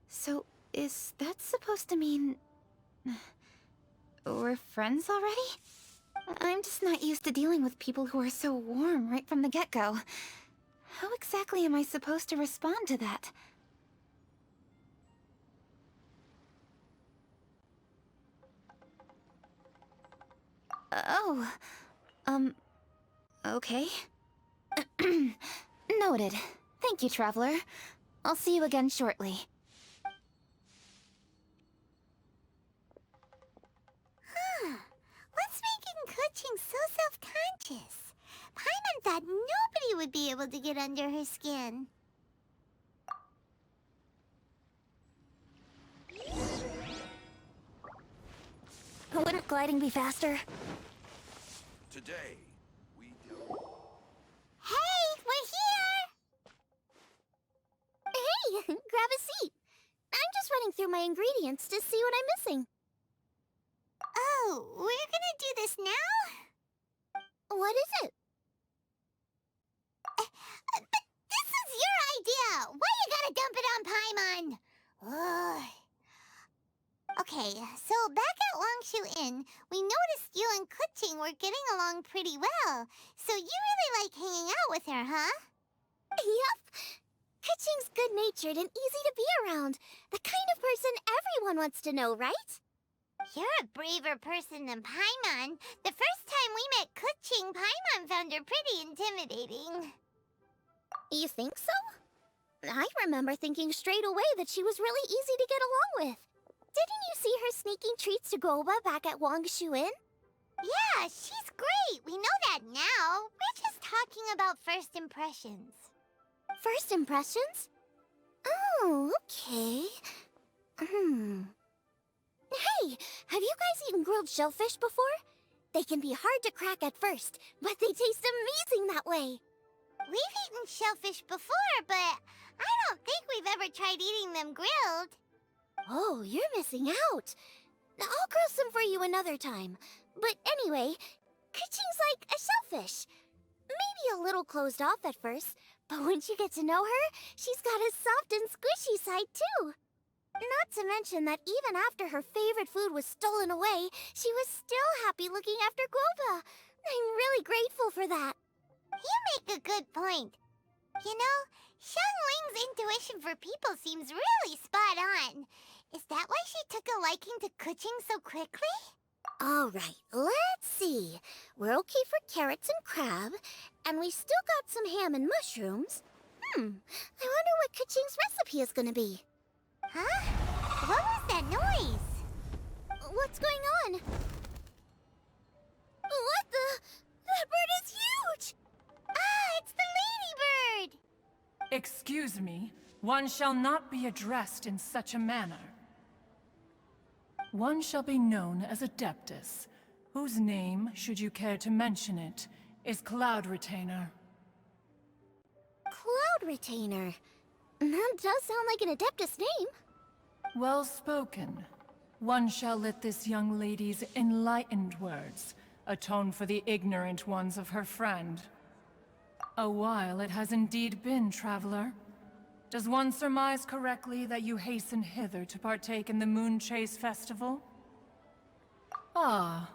So, is that supposed to mean... we're friends already? I'm just not used to dealing with people who are so warm right from the get-go. How exactly am I supposed to respond to that? Oh, okay. Noted. Thank you, Traveler. I'll see you again shortly. What's making Kuching so self-conscious? Paimon thought nobody would be able to get under her skin. Wouldn't gliding be faster? Today, we do. Hey, we're here! Hey, grab a seat. I'm just running through my ingredients to see what I'm missing. Oh, we're gonna do this now? What is it? But this is your idea! Why you gotta dump it on Paimon? Ugh. Okay, so back at Longshu Inn, we noticed you and Kuching were getting along pretty well. So you really like hanging out with her, huh? Yep. Kuching's good-natured and easy to be around. The kind of person everyone wants to know, right? You're a braver person than Paimon. The first time we met Kuching, Paimon found her pretty intimidating. You think so? I remember thinking straight away that she was really easy to get along with. Didn't you see her sneaking treats to Goba back at Wangshu Inn? Yeah, she's great. We know that now. We're just talking about first impressions. First impressions? Oh, okay. Hey, have you guys eaten grilled shellfish before? They can be hard to crack at first, but they taste amazing that way. We've eaten shellfish before, but I don't think we've ever tried eating them grilled. Oh, you're missing out. I'll grill some for you another time. But anyway, Kuching's like a shellfish. Maybe a little closed off at first, but once you get to know her, she's got a soft and squishy side too. Not to mention that even after her favorite food was stolen away, she was still happy looking after Guoba. I'm really grateful for that. You make a good point. You know, Xiangling's intuition for people seems really spot on. Is that why she took a liking to Kuching so quickly? All right, let's see. We're okay for carrots and crab, and we still got some ham and mushrooms. I wonder what Kuching's recipe is gonna be. Huh? What was that noise? What's going on? What the? That bird is huge! Ah, it's the ladybird! Excuse me, one shall not be addressed in such a manner. One shall be known as Adeptus, whose name, should you care to mention it, is Cloud Retainer. Cloud Retainer. That does sound like an Adeptus name. Well spoken. One shall let this young lady's enlightened words atone for the ignorant ones of her friend. A while it has indeed been, traveler. Does one surmise correctly that you hasten hither to partake in the Moon Chase Festival? Ah,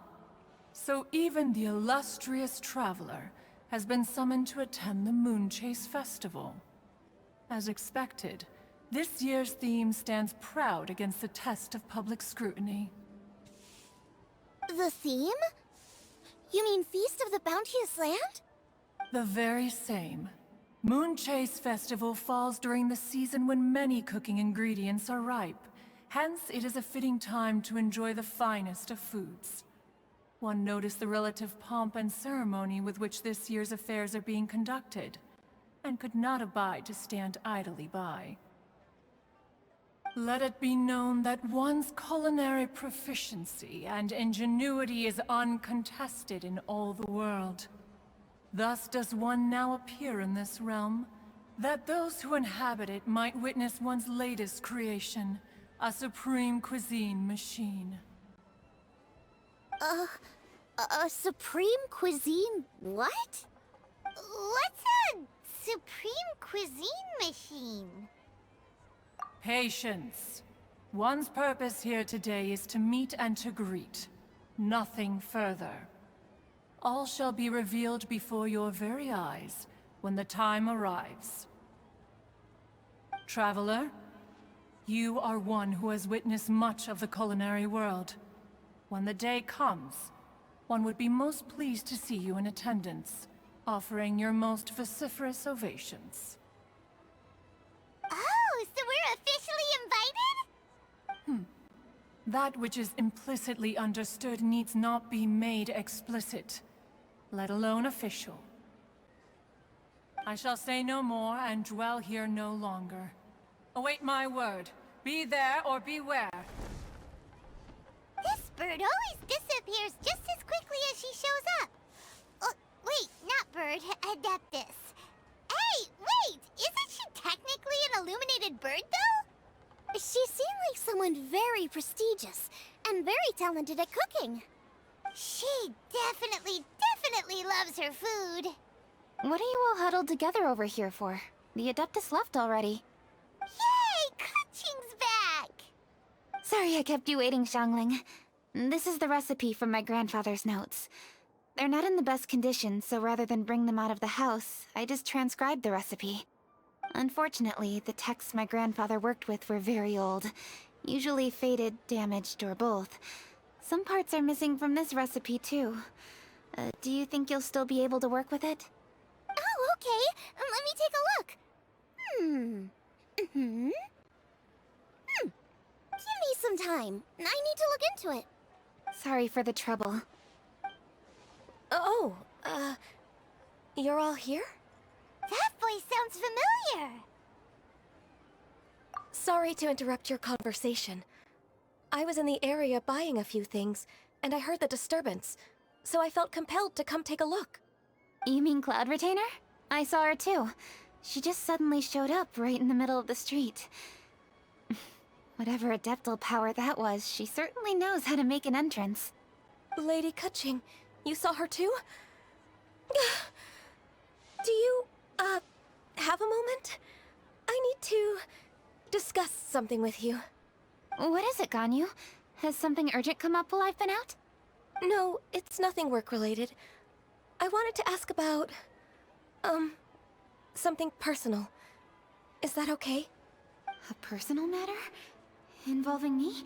so even the illustrious traveler has been summoned to attend the Moon Chase Festival. As expected, this year's theme stands proud against the test of public scrutiny. The theme? You mean Feast of the Bounteous Land? The very same. Moon Chase Festival falls during the season when many cooking ingredients are ripe. Hence, it is a fitting time to enjoy the finest of foods. One noticed the relative pomp and ceremony with which this year's affairs are being conducted, and could not abide to stand idly by. Let it be known that one's culinary proficiency and ingenuity is uncontested in all the world. Thus does one now appear in this realm, that those who inhabit it might witness one's latest creation, a supreme cuisine machine. A supreme cuisine what? What's a supreme cuisine machine? Patience. One's purpose here today is to meet and to greet. Nothing further. All shall be revealed before your very eyes when the time arrives. Traveler, you are one who has witnessed much of the culinary world. When the day comes, one would be most pleased to see you in attendance, offering your most vociferous ovations. Oh, so we're officially invited? That which is implicitly understood needs not be made explicit, let alone official. I shall say no more and dwell here no longer. Await my word. Be there or beware. This bird always disappears just as quickly as she shows up. Oh, wait, not bird, Adeptus. Hey, wait! Isn't she technically an illuminated bird, though? She seemed like someone very prestigious and very talented at cooking. She definitely loves her food. What are you all huddled together over here for? The Adeptus left already. Yay! Kuching's back! Sorry I kept you waiting, Xiangling. This is the recipe from my grandfather's notes. They're not in the best condition, so rather than bring them out of the house, I just transcribed the recipe. Unfortunately, the texts my grandfather worked with were very old. Usually faded, damaged, or both. Some parts are missing from this recipe, too. Do you think you'll still be able to work with it? Oh, okay. Let me take a look. Give me some time. I need to look into it. Sorry for the trouble. Oh, you're all here? That voice sounds familiar. Sorry to interrupt your conversation. I was in the area buying a few things, and I heard the disturbance, so I felt compelled to come take a look. You mean Cloud Retainer? I saw her too. She just suddenly showed up right in the middle of the street. Whatever adeptal power that was, she certainly knows how to make an entrance. Lady Kuching, you saw her too? Do you, have a moment? I need to discuss something with you. What is it, Ganyu? Has something urgent come up while I've been out? No, it's nothing work-related. I wanted to ask about... something personal. Is that okay? A personal matter? Involving me?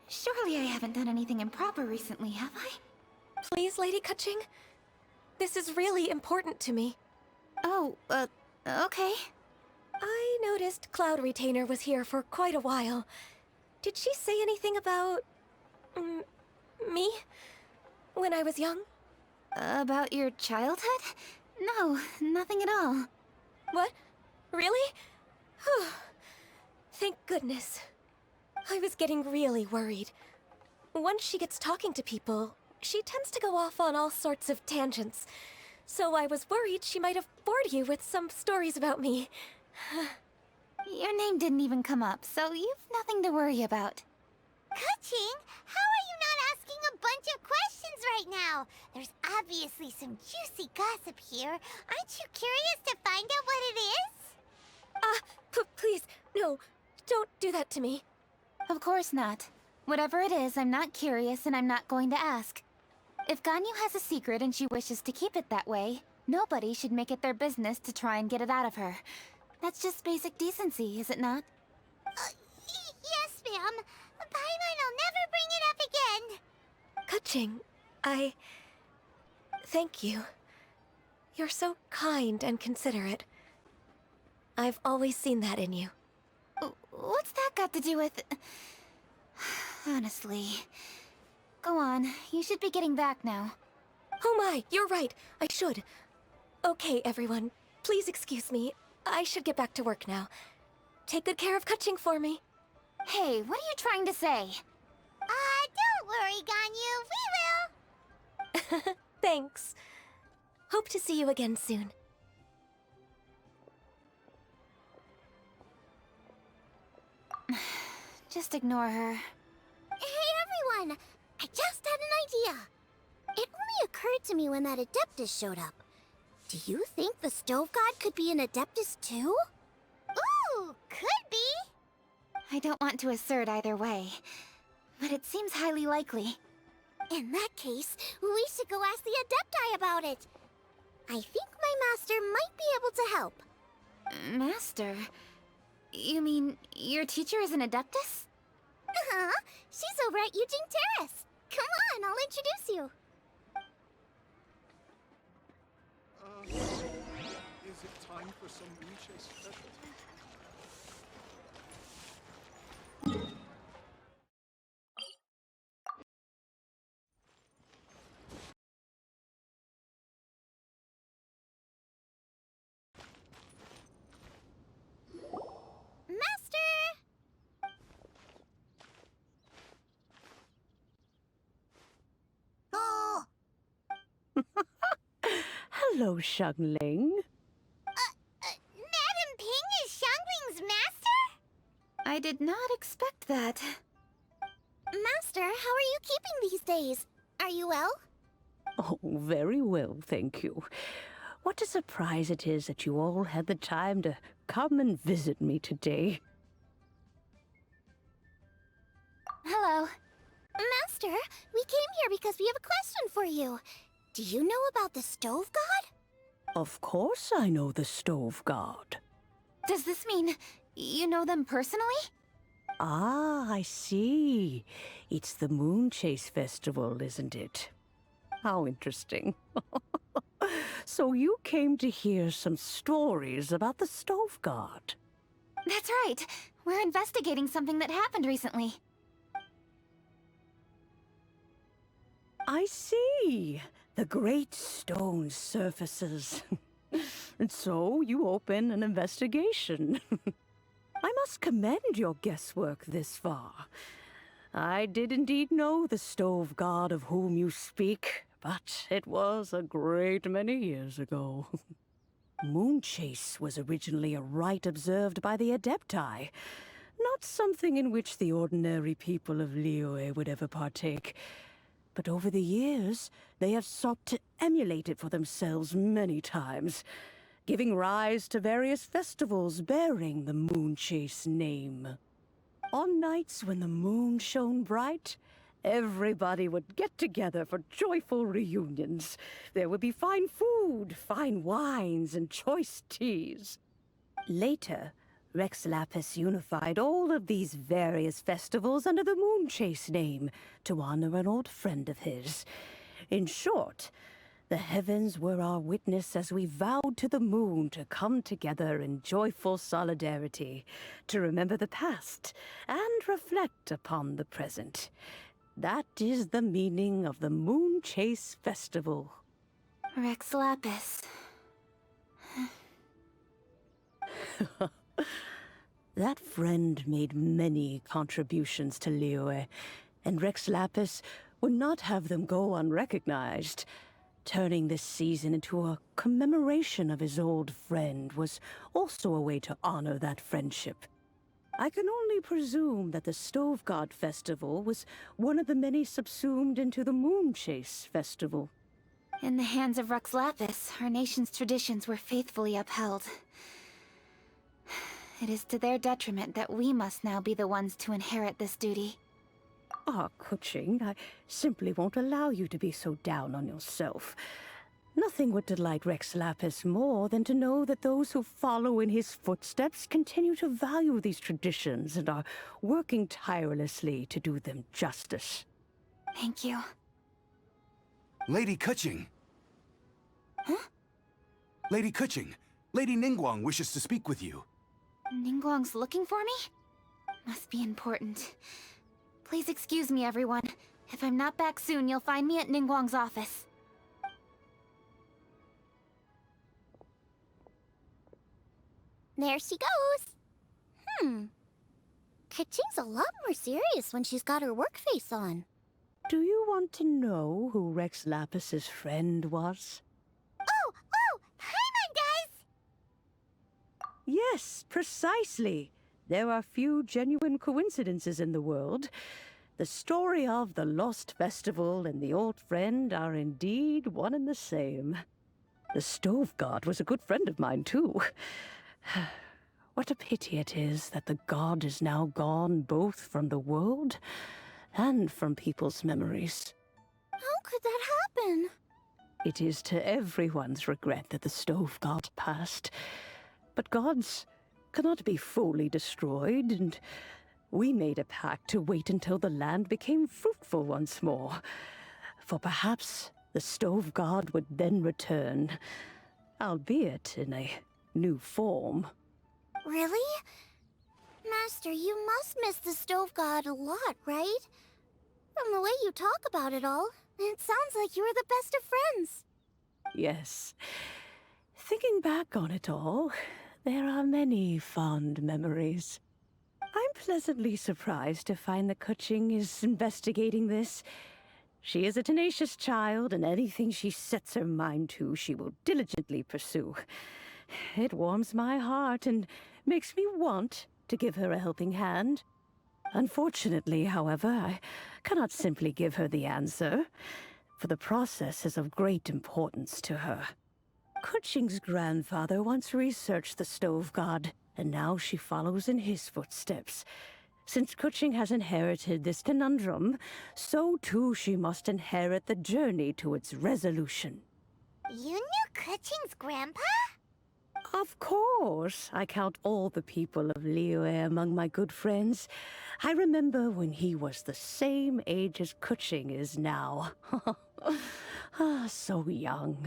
Surely I haven't done anything improper recently, have I? Please, Lady Kaching? This is really important to me. Oh, okay. I noticed Cloud Retainer was here for quite a while. Did she say anything about... me? When I was young? About your childhood? No, nothing at all. What? Really? Whew. Thank goodness. I was getting really worried. Once she gets talking to people, she tends to go off on all sorts of tangents. So I was worried she might have bored you with some stories about me. Your name didn't even come up, so you've nothing to worry about. Kaching, how are you not asking a bunch of questions right now? There's obviously some juicy gossip here. Aren't you curious to find out what it is? Please, no, don't do that to me. Of course not. Whatever it is, I'm not curious and I'm not going to ask. If Ganyu has a secret and she wishes to keep it that way, nobody should make it their business to try and get it out of her. That's just basic decency, is it not? Yes, ma'am. Paimon will never bring it up again. Kaching, thank you. You're so kind and considerate. I've always seen that in you. What's that got to do with... Honestly. Go on, you should be getting back now. Oh my, you're right, I should. Okay, everyone, please excuse me. I should get back to work now. Take good care of Kaching for me. Hey, what are you trying to say? Don't worry, Ganyu, we will. Thanks. Hope to see you again soon. Just ignore her. Hey, everyone! I just had an idea. It only occurred to me when that Adeptus showed up. Do you think the Stove God could be an Adeptus too? Ooh, could be. I don't want to assert either way, but it seems highly likely. In that case, we should go ask the Adepti about it. I think my master might be able to help. Master? You mean your teacher is an Adeptus? Uh-huh. She's over at Eugene Terrace. Come on, I'll introduce you. Is it time for some Moonchase specialty? Master! Oh! Hello, Xiangling. Madam Ping is Xiangling's master? I did not expect that. Master, how are you keeping these days? Are you well? Oh, very well, thank you. What a surprise it is that you all had the time to come and visit me today. Hello. Master, we came here because we have a question for you. Do you know about the Stove God? Of course I know the Stove God. Does this mean you know them personally? Ah, I see. It's the Moonchase Festival, isn't it? How interesting. So you came to hear some stories about the Stove God. That's right. We're investigating something that happened recently. I see. The great stone surfaces. And so you open an investigation. I must commend your guesswork this far. I did indeed know the Stove God of whom you speak, but it was a great many years ago. Moonchase was originally a rite observed by the Adepti, not something in which the ordinary people of Liyue would ever partake. But over the years, they have sought to emulate it for themselves many times, giving rise to various festivals bearing the Moonchase name. On nights when the moon shone bright, everybody would get together for joyful reunions. There would be fine food, fine wines, and choice teas. Later, Rex Lapis unified all of these various festivals under the Moonchase name to honor an old friend of his. In short, the heavens were our witness as we vowed to the moon to come together in joyful solidarity, to remember the past and reflect upon the present. That is the meaning of the Moonchase Festival. Rex Lapis. That friend made many contributions to Liyue, and Rex Lapis would not have them go unrecognized. Turning this season into a commemoration of his old friend was also a way to honor that friendship. I can only presume that the Stove God Festival was one of the many subsumed into the Moonchase Festival. In the hands of Rex Lapis, our nation's traditions were faithfully upheld. It is to their detriment that we must now be the ones to inherit this duty. Ah, Kuching, I simply won't allow you to be so down on yourself. Nothing would delight Rex Lapis more than to know that those who follow in his footsteps continue to value these traditions and are working tirelessly to do them justice. Thank you. Lady Kuching! Huh? Lady Kuching, Lady Ningguang wishes to speak with you. Ningguang's looking for me? Must be important. Please excuse me, everyone. If I'm not back soon, you'll find me at Ningguang's office. There she goes. Kuching's a lot more serious when she's got her work face on. Do you want to know who Rex Lapis's friend was? Oh! Paimon does! Yes, precisely. There are few genuine coincidences in the world. The story of the Lost Festival and the old friend are indeed one and the same. The Stove God was a good friend of mine, too. What a pity it is that the god is now gone both from the world and from people's memories. How could that happen? It is to everyone's regret that the Stove God passed. But gods cannot be fully destroyed, and we made a pact to wait until the land became fruitful once more. For perhaps the Stove God would then return, albeit in a new form. Really? Master, you must miss the Stove God a lot, right? From the way you talk about it all, it sounds like you were the best of friends. Yes. Thinking back on it all, there are many fond memories. I'm pleasantly surprised to find that Kuching is investigating this. She is a tenacious child, and anything she sets her mind to, she will diligently pursue. It warms my heart and makes me want to give her a helping hand. Unfortunately, however, I cannot simply give her the answer, for the process is of great importance to her. Kuching's grandfather once researched the Stove God, and now she follows in his footsteps. Since Kuching has inherited this conundrum, so too she must inherit the journey to its resolution. You knew Kuching's grandpa? Of course. I count all the people of Liyue among my good friends. I remember when he was the same age as Kuching is now. So young.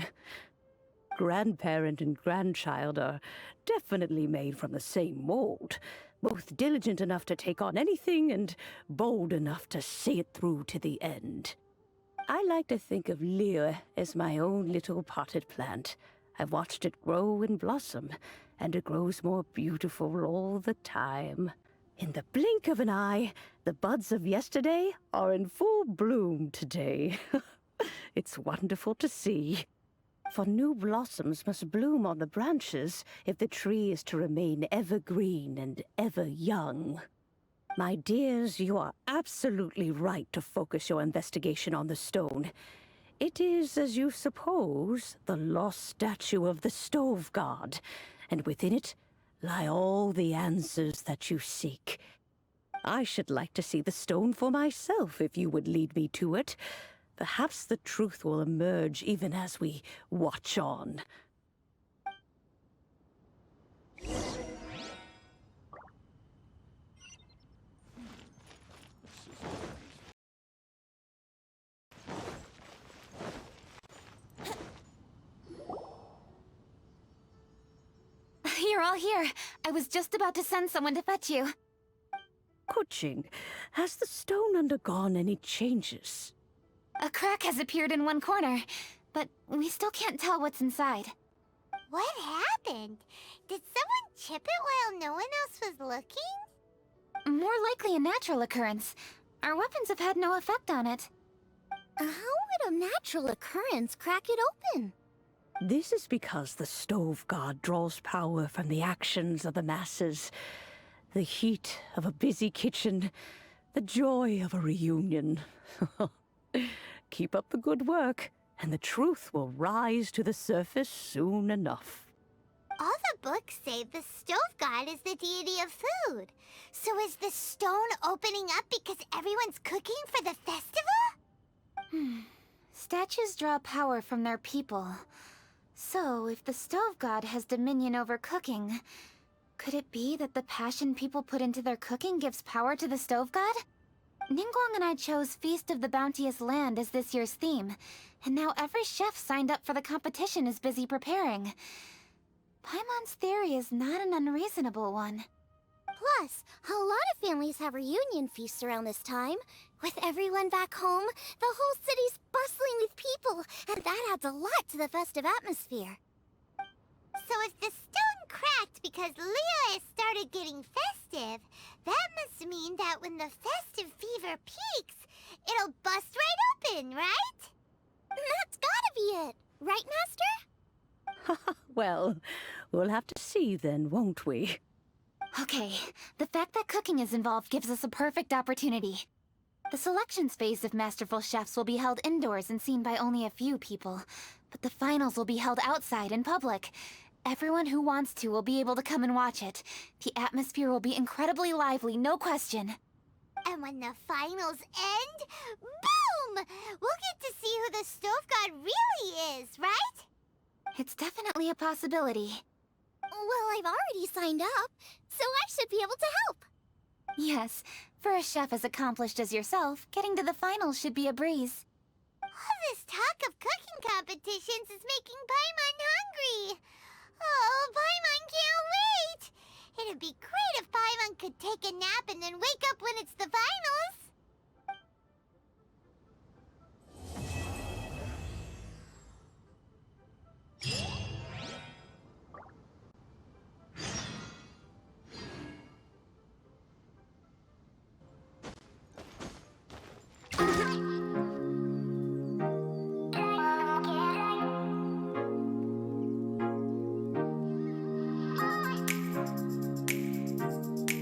Grandparent and grandchild are definitely made from the same mold. Both diligent enough to take on anything and bold enough to see it through to the end. I like to think of Liyue as my own little potted plant. I've watched it grow and blossom, and it grows more beautiful all the time. In the blink of an eye, the buds of yesterday are in full bloom today. It's wonderful to see. For new blossoms must bloom on the branches if the tree is to remain evergreen and ever young. My dears, you are absolutely right to focus your investigation on the stone. It is, as you suppose, the lost statue of the Stove God, and within it lie all the answers that you seek. I should like to see the stone for myself if you would lead me to it. Perhaps the truth will emerge even as we watch on. You're all here. I was just about to send someone to fetch you. Kuching, has the stone undergone any changes? A crack has appeared in one corner, but we still can't tell what's inside. What happened? Did someone chip it while no one else was looking? More likely a natural occurrence. Our weapons have had no effect on it. How would a natural occurrence crack it open? This is because the stove god draws power from the actions of the masses. The heat of a busy kitchen, the joy of a reunion. Keep up the good work, and the truth will rise to the surface soon enough. All the books say the stove god is the deity of food. So is the stone opening up because everyone's cooking for the festival? Statues draw power from their people. So, if the stove god has dominion over cooking, could it be that the passion people put into their cooking gives power to the stove god? Ningguang and I chose Feast of the Bounteous Land as this year's theme, and now every chef signed up for the competition is busy preparing. Paimon's theory is not an unreasonable one. Plus, a lot of families have reunion feasts around this time. With everyone back home, the whole city's bustling with people, and that adds a lot to the festive atmosphere. So if the stone cracked because Leo has started getting festive, that must mean that when the festive fever peaks, it'll bust right open, right? That's gotta be it, right, Master? Well, we'll have to see then, won't we? Okay, the fact that cooking is involved gives us a perfect opportunity. The selections phase of Masterful Chefs will be held indoors and seen by only a few people, but the finals will be held outside in public. Everyone who wants to will be able to come and watch it. The atmosphere will be incredibly lively, no question. And when the finals end, boom! We'll get to see who the stove god really is, right? It's definitely a possibility. Well, I've already signed up, so I should be able to help. Yes, for a chef as accomplished as yourself, getting to the finals should be a breeze. All this talk of cooking competitions is making Paimon hungry. Oh, Paimon can't wait! It'd be great if Paimon could take a nap and then wake up when it's the finals.